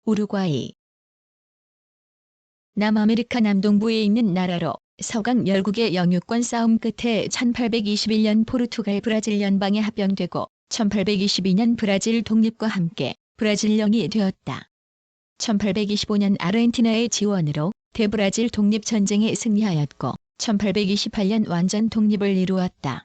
우루과이. 남아메리카 남동부에 있는 나라로 서강 열국의 영유권 싸움 끝에 1821년 포르투갈 브라질 연방에 합병되고 1822년 브라질 독립과 함께 브라질령이 되었다. 1825년 아르헨티나의 지원으로 대브라질 독립전쟁에 승리하였고 1828년 완전 독립을 이루었다.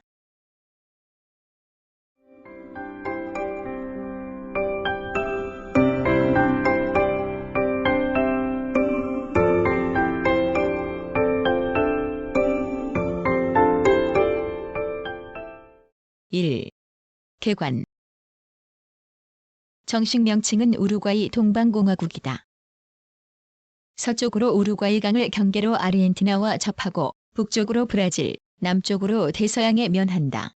(1) 개관. 정식 명칭은 우루과이 동방공화국이다. 서쪽으로 우루과이 강을 경계로 아르헨티나와 접하고 북쪽으로 브라질, 남쪽으로 대서양에 면한다.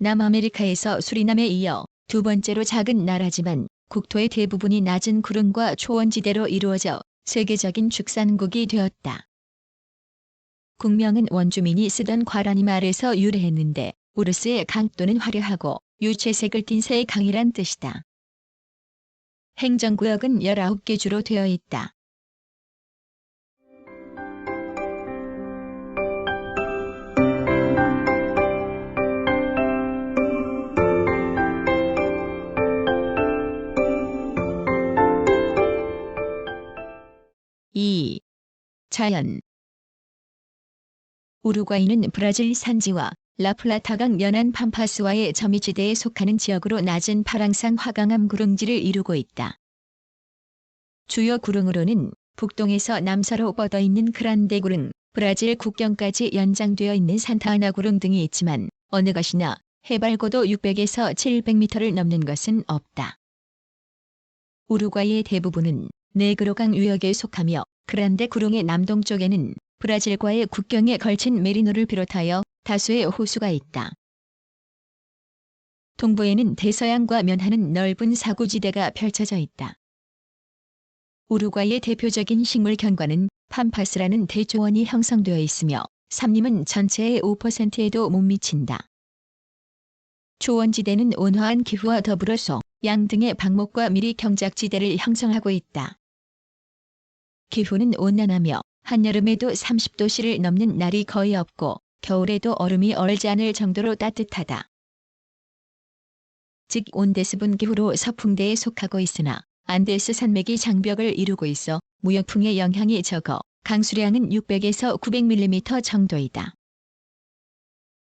남아메리카에서 수리남에 이어 두 번째로 작은 나라지만 국토의 대부분이 낮은 구릉과 초원지대로 이루어져 세계적인 축산국이 되었다. 국명은 원주민이 쓰던 과라니 말에서 유래했는데 우르스의 강 또는 화려하고 유채색을 띤 새의 강이란 뜻이다. 행정구역은 19개 주로 되어 있다. (2) 자연. 우루과이는 브라질 산지와 라플라타강 연안 팜파스와의 저미지대에 속하는 지역으로 낮은 파랑산 화강암 구릉지를 이루고 있다. 주요 구릉으로는 북동에서 남서로 뻗어있는 그란데 구릉, 브라질 국경까지 연장되어 있는 산타아나 구릉 등이 있지만 어느 것이나 해발 고도 600에서 700m를 넘는 것은 없다. 우루과이의 대부분은 네그로강 유역에 속하며 그란데 구릉의 남동쪽에는 브라질과의 국경에 걸친 메리노를 비롯하여 다수의 호수가 있다. 동부에는 대서양과 면하는 넓은 사구지대가 펼쳐져 있다. 우루과이의 대표적인 식물 경관은 팜파스라는 대초원이 형성되어 있으며 삼림은 전체의 5%에도 못 미친다. 초원지대는 온화한 기후와 더불어 소, 양 등의 방목과 미리 경작지대를 형성하고 있다. 기후는 온난하며 한여름에도 30도씨를 넘는 날이 거의 없고 겨울에도 얼음이 얼지 않을 정도로 따뜻하다. 즉 온대수분 기후로 서풍대에 속하고 있으나 안데스 산맥이 장벽을 이루고 있어 무역풍의 영향이 적어 강수량은 600에서 900mm 정도이다.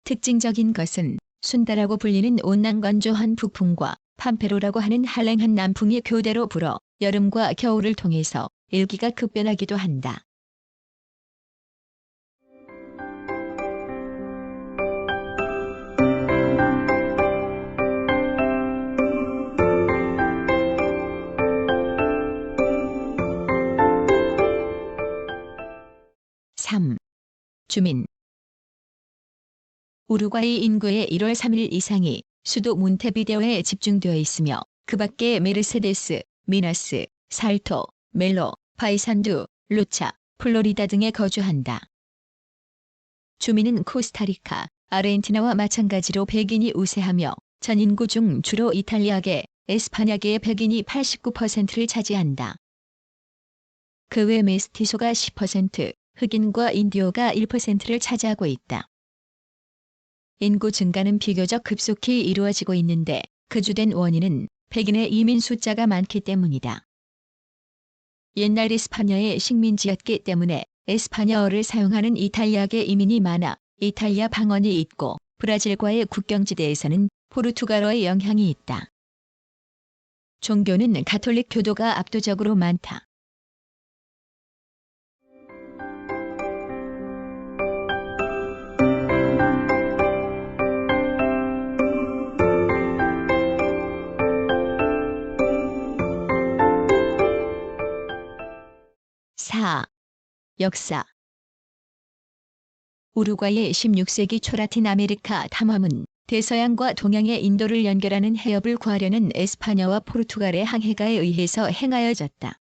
특징적인 것은 순다라고 불리는 온난건조한 북풍과 팜페로라고 하는 한랭한 남풍이 교대로 불어 여름과 겨울을 통해서 일기가 급변하기도 한다. (3) 주민. 우루과이 인구의 1월 3일 이상이 수도 몬테비데오에 집중되어 있으며 그 밖에 메르세데스, 미나스, 살토, 멜로, 파이산두, 루차, 플로리다 등에 거주한다. 주민은 코스타리카, 아르헨티나와 마찬가지로 백인이 우세하며 전 인구 중 주로 이탈리아계, 에스파냐계의 백인이 89%를 차지한다. 그 외 메스티소가 10%, 흑인과 인디오가 1%를 차지하고 있다. 인구 증가는 비교적 급속히 이루어지고 있는데 그 주된 원인은 백인의 이민 숫자가 많기 때문이다. 옛날 에스파냐의 식민지였기 때문에 에스파냐어를 사용하는 이탈리아계 이민이 많아 이탈리아 방언이 있고 브라질과의 국경지대에서는 포르투갈어의 영향이 있다. 종교는 가톨릭 교도가 압도적으로 많다. (4) 역사. 우루과이의 16세기 초 라틴 아메리카 탐험은 대서양과 동양의 인도를 연결하는 해협을 구하려는 에스파냐와 포르투갈의 항해가에 의해서 행하여졌다.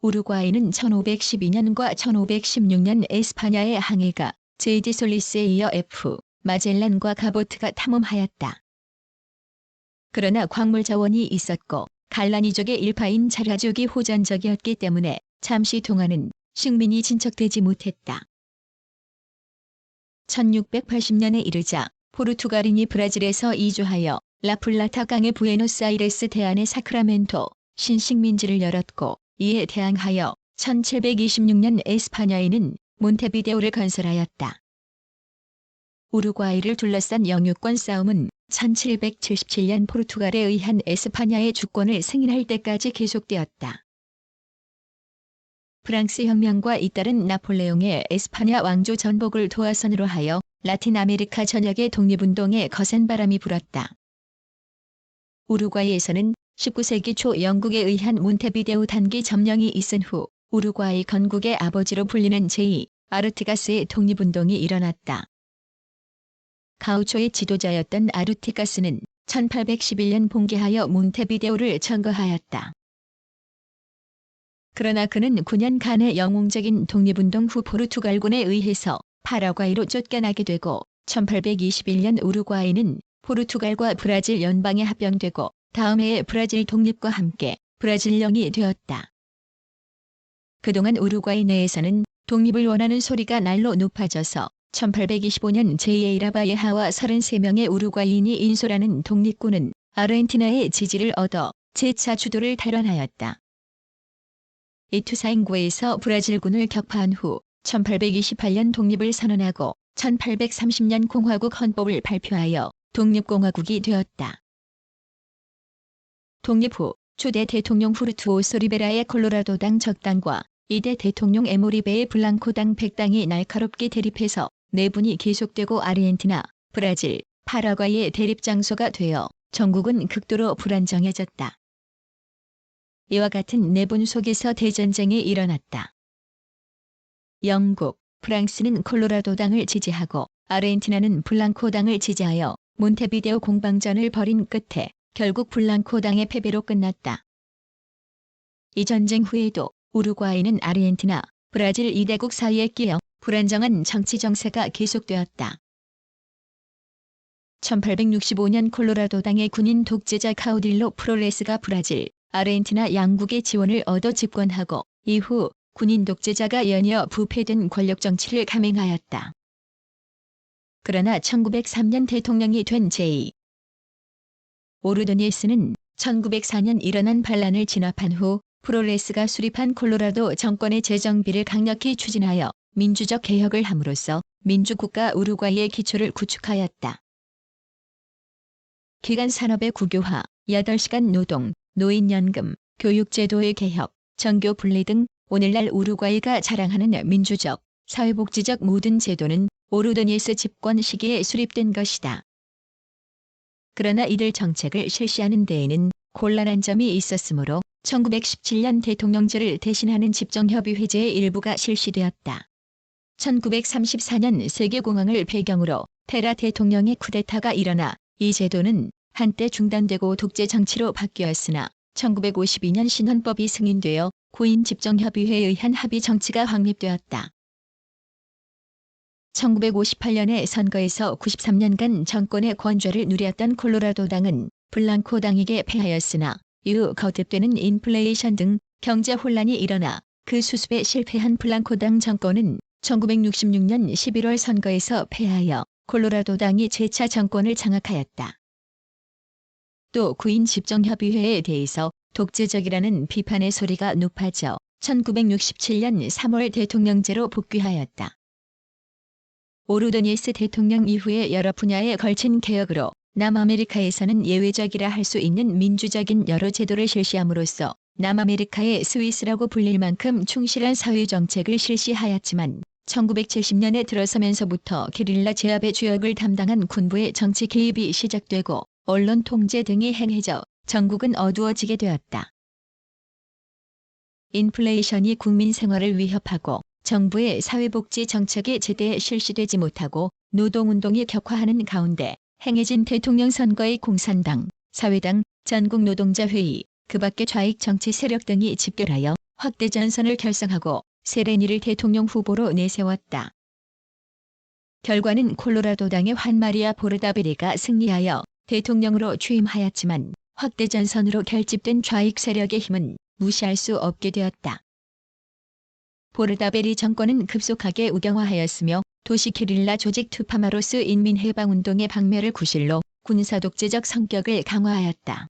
우루과이는 1512년과 1516년 에스파냐의 항해가 제이디 솔리스에 이어 F. 마젤란과 가보트가 탐험하였다. 그러나 광물 자원이 있었고 갈라니족의 일파인 자라족이 호전적이었기 때문에 잠시 동안은 식민이 진척되지 못했다. 1680년에 이르자 포르투갈인이 브라질에서 이주하여 라플라타 강의 부에노스아이레스 대안의 사크라멘토 신식민지를 열었고 이에 대항하여 1726년 에스파냐에는 몬테비데오를 건설하였다. 우루과이를 둘러싼 영유권 싸움은 1777년 포르투갈에 의한 에스파냐의 주권을 승인할 때까지 계속되었다. 프랑스 혁명과 잇따른 나폴레옹의 에스파냐 왕조 전복을 도화선으로 하여 라틴 아메리카 전역의 독립운동에 거센 바람이 불었다. 우루과이에서는 19세기 초 영국에 의한 몬테비데오 단기 점령이 있은 후 우루과이 건국의 아버지로 불리는 제2 아르티가스의 독립운동이 일어났다. 가우초의 지도자였던 아르티가스는 1811년 봉기하여 몬테비데오를 청거하였다. 그러나 그는 9년간의 영웅적인 독립운동 후 포르투갈군에 의해서 파라과이로 쫓겨나게 되고 1821년 우루과이는 포르투갈과 브라질 연방에 합병되고 다음 해에 브라질 독립과 함께 브라질령이 되었다. 그동안 우루과이 내에서는 독립을 원하는 소리가 날로 높아져서 1825년 제2에이라바예하와 33명의 우루과이인이 인솔하는 독립군은 아르헨티나의 지지를 얻어 재차 주도를 탈환하였다. 이투사인구에서 브라질군을 격파한 후 1828년 독립을 선언하고 1830년 공화국 헌법을 발표하여 독립공화국이 되었다. 독립 후 초대 대통령 후르투오소 리베라의 콜로라도당 적당과 2대 대통령 에모리베의 블랑코당 백당이 날카롭게 대립해서 내분이 계속되고 아르헨티나, 브라질, 파라과이의 대립 장소가 되어 전국은 극도로 불안정해졌다. 이와 같은 내분 속에서 대전쟁이 일어났다. 영국, 프랑스는 콜로라도당을 지지하고 아르헨티나는 블랑코당을 지지하여 몬테비데오 공방전을 벌인 끝에 결국 블랑코당의 패배로 끝났다. 이 전쟁 후에도 우루과이는 아르헨티나, 브라질 2대국 사이에 끼어 불안정한 정치 정세가 계속되었다. 1865년 콜로라도당의 군인 독재자 카우딜로 프로레스가 브라질, 아르헨티나 양국의 지원을 얻어 집권하고 이후 군인 독재자가 연이어 부패된 권력 정치를 감행하였다. 그러나 1903년 대통령이 된 제2 오르도니에스는 1904년 일어난 반란을 진압한 후 프로레스가 수립한 콜로라도 정권의 재정비를 강력히 추진하여 민주적 개혁을 함으로써 민주국가 우루과이의 기초를 구축하였다. 기간 산업의 국유화, 8시간 노동, 노인연금, 교육제도의 개혁, 정교 분리 등 오늘날 우루과이가 자랑하는 민주적, 사회복지적 모든 제도는 오르도니에스 집권 시기에 수립된 것이다. 그러나 이들 정책을 실시하는 데에는 곤란한 점이 있었으므로 1917년 대통령제를 대신하는 집정협의회제의 일부가 실시되었다. 1934년 세계공황을 배경으로 테라 대통령의 쿠데타가 일어나 이 제도는 한때 중단되고 독재 정치로 바뀌었으나 1952년 신헌법이 승인되어 고인 집정협의회에 의한 합의 정치가 확립되었다. 1958년의 선거에서 93년간 정권의 권좌를 누렸던 콜로라도당은 블랑코당에게 패하였으나 이후 거듭되는 인플레이션 등 경제 혼란이 일어나 그 수습에 실패한 블랑코당 정권은 1966년 11월 선거에서 패하여 콜로라도당이 재차 정권을 장악하였다. 또 구인 집정협의회에 대해서 독재적이라는 비판의 소리가 높아져 1967년 3월 대통령제로 복귀하였다. 오르도니에스 대통령 이후에 여러 분야에 걸친 개혁으로 남아메리카에서는 예외적이라 할 수 있는 민주적인 여러 제도를 실시함으로써 남아메리카의 스위스라고 불릴 만큼 충실한 사회정책을 실시하였지만 1970년에 들어서면서부터 게릴라 제압의 주역을 담당한 군부의 정치 개입이 시작되고 언론 통제 등이 행해져 전국은 어두워지게 되었다. 인플레이션이 국민 생활을 위협하고 정부의 사회복지 정책이 제대로 실시되지 못하고 노동운동이 격화하는 가운데 행해진 대통령 선거의 공산당, 사회당, 전국노동자회의, 그 밖의 좌익 정치 세력 등이 집결하여 확대 전선을 결성하고 세레니를 대통령 후보로 내세웠다. 결과는 콜로라도당의 환 마리아 보르다베리가 승리하여 대통령으로 취임하였지만 확대 전선으로 결집된 좌익 세력의 힘은 무시할 수 없게 되었다. 보르다베리 정권은 급속하게 우경화하였으며 도시 게릴라 조직 투파마로스 인민해방운동의 박멸을 구실로 군사독재적 성격을 강화하였다.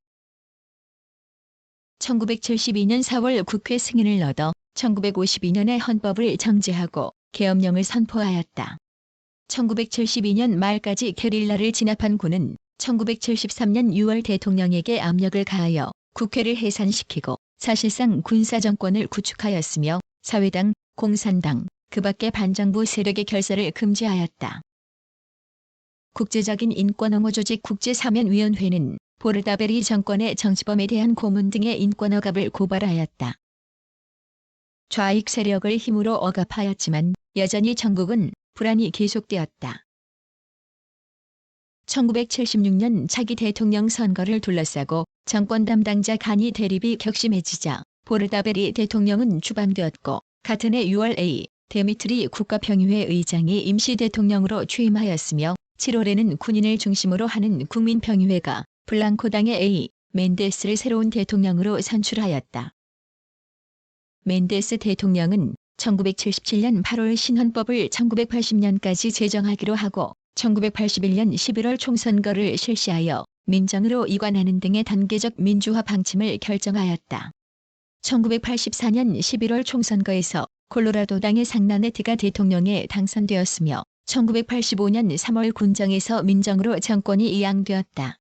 1972년 4월 국회 승인을 얻어 1952년에 헌법을 정제하고 계엄령을 선포하였다. 1972년 말까지 게릴라를 진압한 군은 1973년 6월 대통령에게 압력을 가하여 국회를 해산시키고 사실상 군사정권을 구축하였으며 사회당, 공산당, 그 밖의 반정부 세력의 결사를 금지하였다. 국제적인 인권옹호 조직 국제사면위원회는 보르다베리 정권의 정치범에 대한 고문 등의 인권 억압을 고발하였다. 좌익 세력을 힘으로 억압하였지만 여전히 전국은 불안이 계속되었다. 1976년 차기 대통령 선거를 둘러싸고 정권 담당자 간이 대립이 격심해지자 보르다베리 대통령은 추방되었고 같은 해 6월 A. 데미트리 국가평의회 의장이 임시 대통령으로 취임하였으며 7월에는 군인을 중심으로 하는 국민평의회가 블랑코당의 A. 멘데스를 새로운 대통령으로 선출하였다. 멘데스 대통령은 1977년 8월 신헌법을 1980년까지 제정하기로 하고 1981년 11월 총선거를 실시하여 민정으로 이관하는 등의 단계적 민주화 방침을 결정하였다. 1984년 11월 총선거에서 콜로라도당의 상나네트가 대통령에 당선되었으며 1985년 3월 군정에서 민정으로 정권이 이양되었다.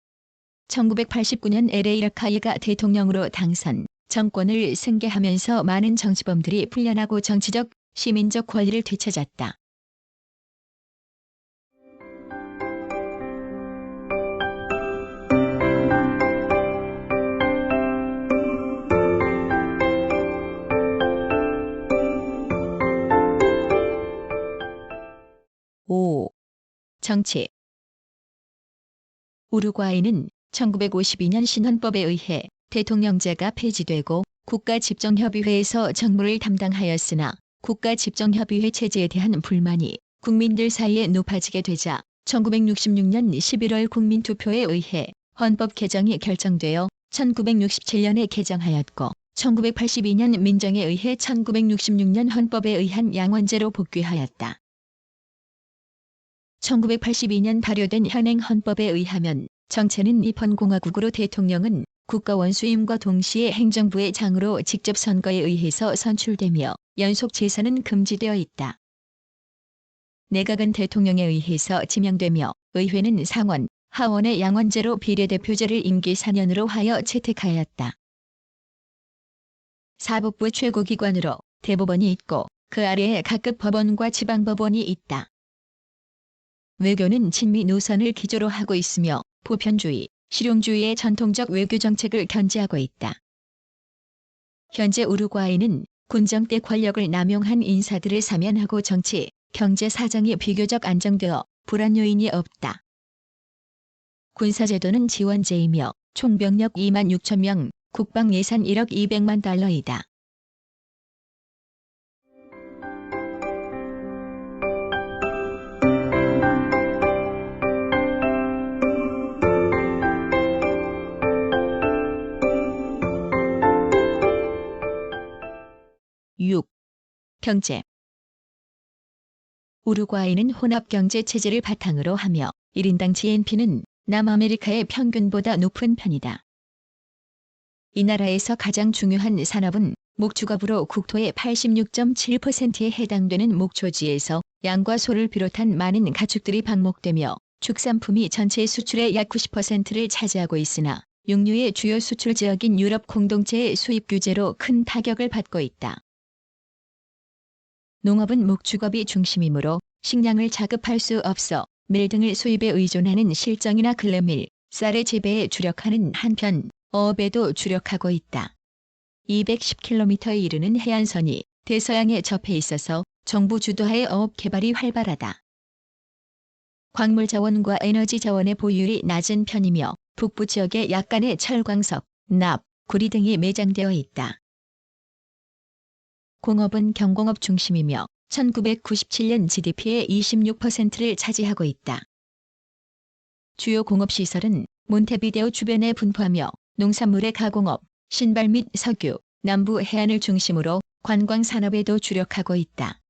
1989년 LA 라카이가 대통령으로 당선, 정권을 승계하면서 많은 정치범들이 풀려나고 정치적, 시민적 권리를 되찾았다. 정치. 우루과이는 1952년 신헌법에 의해 대통령제가 폐지되고 국가집정협의회에서 정무를 담당하였으나 국가집정협의회 체제에 대한 불만이 국민들 사이에 높아지게 되자 1966년 11월 국민투표에 의해 헌법 개정이 결정되어 1967년에 개정하였고 1982년 민정에 의해 1966년 헌법에 의한 양원제로 복귀하였다. 1982년 발효된 현행 헌법에 의하면 정체는 니폰공화국으로 대통령은 국가원수임과 동시에 행정부의 장으로 직접 선거에 의해서 선출되며 연속 재선은 금지되어 있다. 내각은 대통령에 의해서 지명되며 의회는 상원, 하원의 양원제로 비례대표제를 임기 4년으로 하여 채택하였다. 사법부 최고기관으로 대법원이 있고 그 아래에 각급 법원과 지방법원이 있다. 외교는 친미 노선을 기조로 하고 있으며 보편주의, 실용주의의 전통적 외교 정책을 견지하고 있다. 현재 우루과이는 군정 때 권력을 남용한 인사들을 사면하고 정치, 경제 사정이 비교적 안정되어 불안 요인이 없다. 군사제도는 지원제이며 총병력 2만 6천 명, 국방 예산 1억 200만 달러이다. 경제. 우루과이는 혼합경제 체제를 바탕으로 하며 1인당 GNP는 남아메리카의 평균보다 높은 편이다. 이 나라에서 가장 중요한 산업은 목축업으로 국토의 86.7%에 해당되는 목초지에서 양과 소를 비롯한 많은 가축들이 방목되며 축산품이 전체 수출의 약 90%를 차지하고 있으나 육류의 주요 수출 지역인 유럽 공동체의 수입 규제로 큰 타격을 받고 있다. 농업은 목축업이 중심이므로 식량을 자급할 수 없어 밀 등을 수입에 의존하는 실정이나 근래밀, 쌀의 재배에 주력하는 한편 어업에도 주력하고 있다. 210km에 이르는 해안선이 대서양에 접해 있어서 정부 주도하에 어업 개발이 활발하다. 광물 자원과 에너지 자원의 보유율이 낮은 편이며 북부 지역에 약간의 철광석, 납, 구리 등이 매장되어 있다. 공업은 경공업 중심이며 1997년 GDP의 26%를 차지하고 있다. 주요 공업시설은 몬테비데오 주변에 분포하며 농산물의 가공업, 신발 및 석유, 남부 해안을 중심으로 관광 산업에도 주력하고 있다.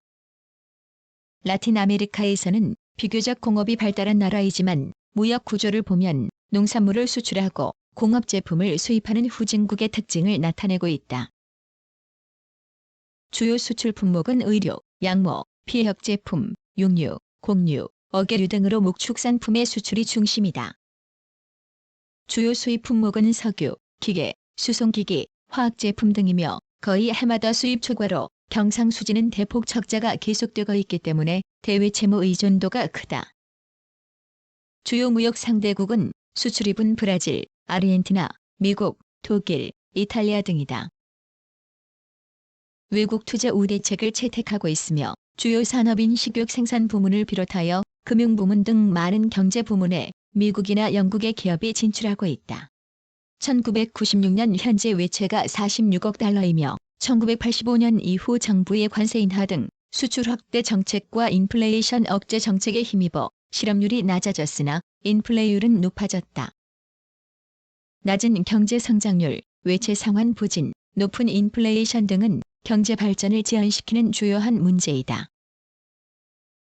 라틴 아메리카에서는 비교적 공업이 발달한 나라이지만 무역 구조를 보면 농산물을 수출하고 공업 제품을 수입하는 후진국의 특징을 나타내고 있다. 주요 수출 품목은 의류, 양모, 피혁 제품, 육류, 곡류, 어계류 등으로 목축산품의 수출이 중심이다. 주요 수입 품목은 석유, 기계, 수송기기, 화학제품 등이며 거의 해마다 수입 초과로 경상수지는 대폭 적자가 계속되고 있기 때문에 대외 채무 의존도가 크다. 주요 무역 상대국은 수출입은 브라질, 아르헨티나, 미국, 독일, 이탈리아 등이다. 외국 투자 우대책을 채택하고 있으며 주요 산업인 식육 생산 부문을 비롯하여 금융 부문 등 많은 경제 부문에 미국이나 영국의 기업이 진출하고 있다. 1996년 현재 외채가 46억 달러이며 1985년 이후 정부의 관세 인하 등 수출 확대 정책과 인플레이션 억제 정책에 힘입어 실업률이 낮아졌으나 인플레이율은 높아졌다. 낮은 경제 성장률, 외채 상환 부진, 높은 인플레이션 등은 경제 발전을 제한시키는 주요한 문제이다.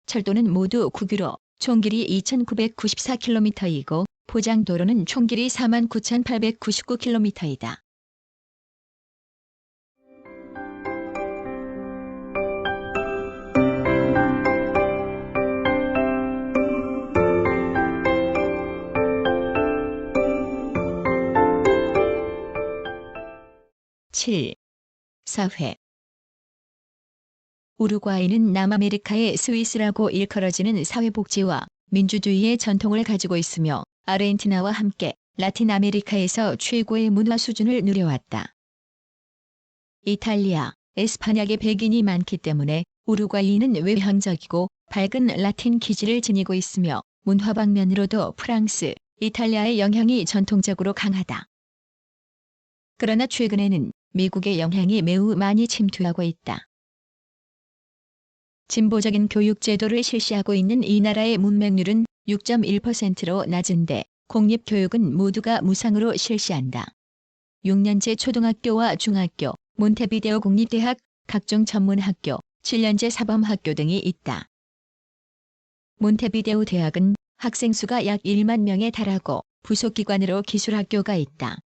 철도는 모두 국유로 총 길이 2,994km이고 포장도로는 총 길이 49,899km이다. 사회. 우루과이는 남아메리카의 스위스라고 일컬어지는 사회복지와 민주주의의 전통을 가지고 있으며 아르헨티나와 함께 라틴 아메리카에서 최고의 문화 수준을 누려왔다. 이탈리아, 에스파냐계 백인이 많기 때문에 우루과이는 외향적이고 밝은 라틴 기질을 지니고 있으며 문화 방면으로도 프랑스, 이탈리아의 영향이 전통적으로 강하다. 그러나 최근에는 미국의 영향이 매우 많이 침투하고 있다. 진보적인 교육 제도를 실시하고 있는 이 나라의 문맹률은 6.1%로 낮은데 공립교육은 모두가 무상으로 실시한다. 6년제 초등학교와 중학교, 몬테비데오 국립대학, 각종 전문학교, 7년제 사범학교 등이 있다. 몬테비데오 대학은 학생 수가 약 1만 명에 달하고 부속기관으로 기술학교가 있다.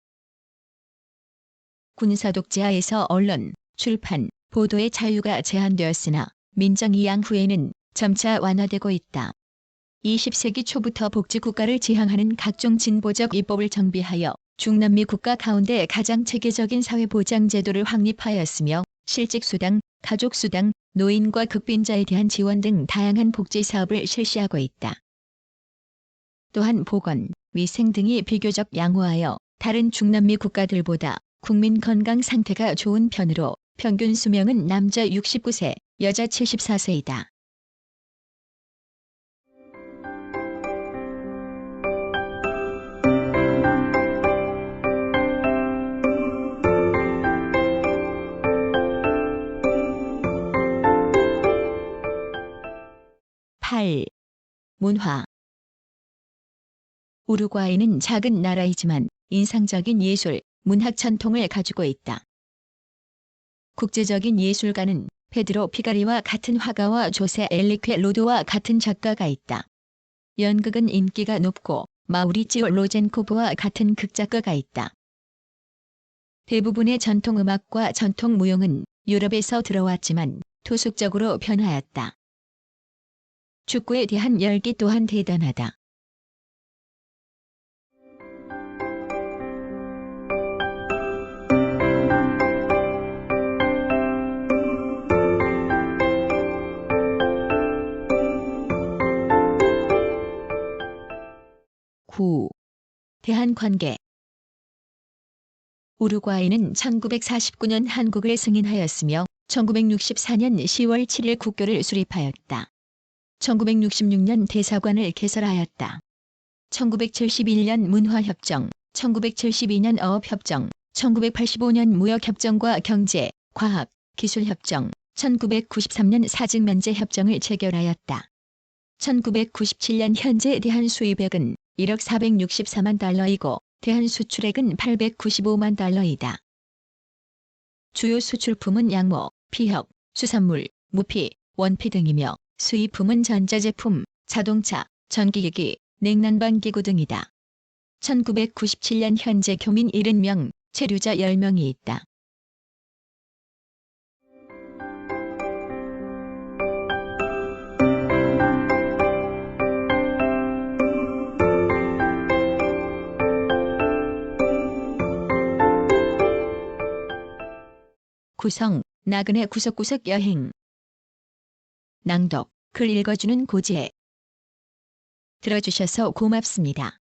군사독재하에서 언론, 출판, 보도의 자유가 제한되었으나 민정이양 후에는 점차 완화되고 있다. 20세기 초부터 복지국가를 지향하는 각종 진보적 입법을 정비하여 중남미 국가 가운데 가장 체계적인 사회보장제도를 확립하였으며 실직수당, 가족수당, 노인과 극빈자에 대한 지원 등 다양한 복지사업을 실시하고 있다. 또한 보건, 위생 등이 비교적 양호하여 다른 중남미 국가들보다 국민 건강 상태가 좋은 편으로 평균 수명은 남자 69세, 여자 74세이다. 문화. 우루과이는 작은 나라이지만 인상적인 예술, 문학 전통을 가지고 있다. 국제적인 예술가는 페드로 피가리와 같은 화가와 조세 엘리퀘 로도와 같은 작가가 있다. 연극은 인기가 높고 마우리찌오 로젠코브와 같은 극작가가 있다. 대부분의 전통음악과 전통무용은 유럽에서 들어왔지만 토속적으로 변화했다. 축구에 대한 열기 또한 대단하다. 대한관계. 우루과이는 1949년 한국을 승인하였으며 1964년 10월 7일 국교를 수립하였다. 1966년 대사관을 개설하였다. 1971년 문화협정, 1972년 어업협정, 1985년 무역협정과 경제, 과학, 기술협정, 1993년 사직면제협정을 체결하였다. 1997년 현재 대한 수입액은 1억 464만 달러이고 대한 수출액은 895만 달러이다. 주요 수출품은 양모, 피혁, 수산물, 무피, 원피 등이며 수입품은 전자제품, 자동차, 전기기기, 냉난방기구 등이다. 1997년 현재 교민 70명, 체류자 10명이 있다. 구성, 나그네 구석구석 여행. 낭독, 글 읽어주는 고지혜. 들어주셔서 고맙습니다.